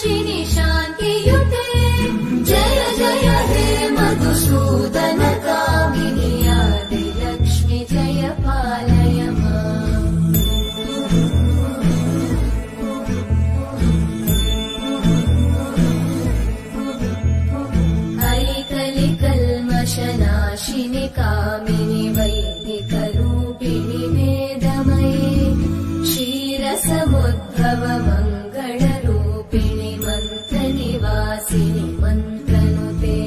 नाशिनि शान्तियुते जय जय हे मधुसूदन कामिनि आदिलक्ष्मि जय पालय माम्। ऐकलिकल्मषनाशिनि कामिनि वैदिकरूपिणि वेदमये क्षीरसमुद्भव मङ्गलरूपिणि मन्त्रनिवासिनि मन्त्रनुते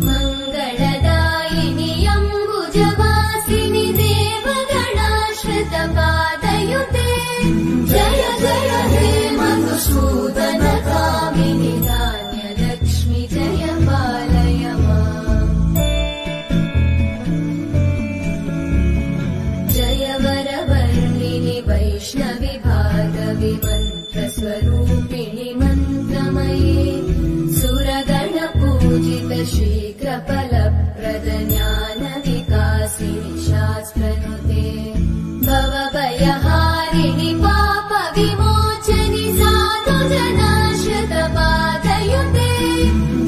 मङ्गलदायिनि अम्बुजवासिनि देवगणाश्रितपादयुते जय जय हे मधुसूदन कामिनि धान्यलक्ष्मि जय पालय माम्। जय वरवर्णिनि वैष्णवि भागवि मन्त्रस्वरूपिणि मन्त्रमये सुरगणपूजित शीघ्रफलप्रद ज्ञानविकासिनि शास्त्रनुते भवभयहारिणि पापविमोचनि साधुजनाश्रितपादयुते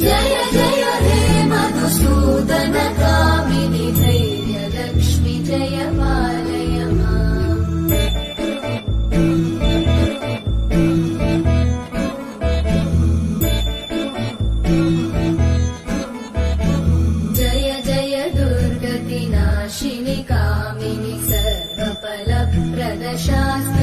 जय जय हे मधुसूदन कामिनि धैर्यलक्ष्मि जय पालय माम्। जय जय दुर्गतिनाशिनि कामिनि सर्वफलप्रद शास्त्र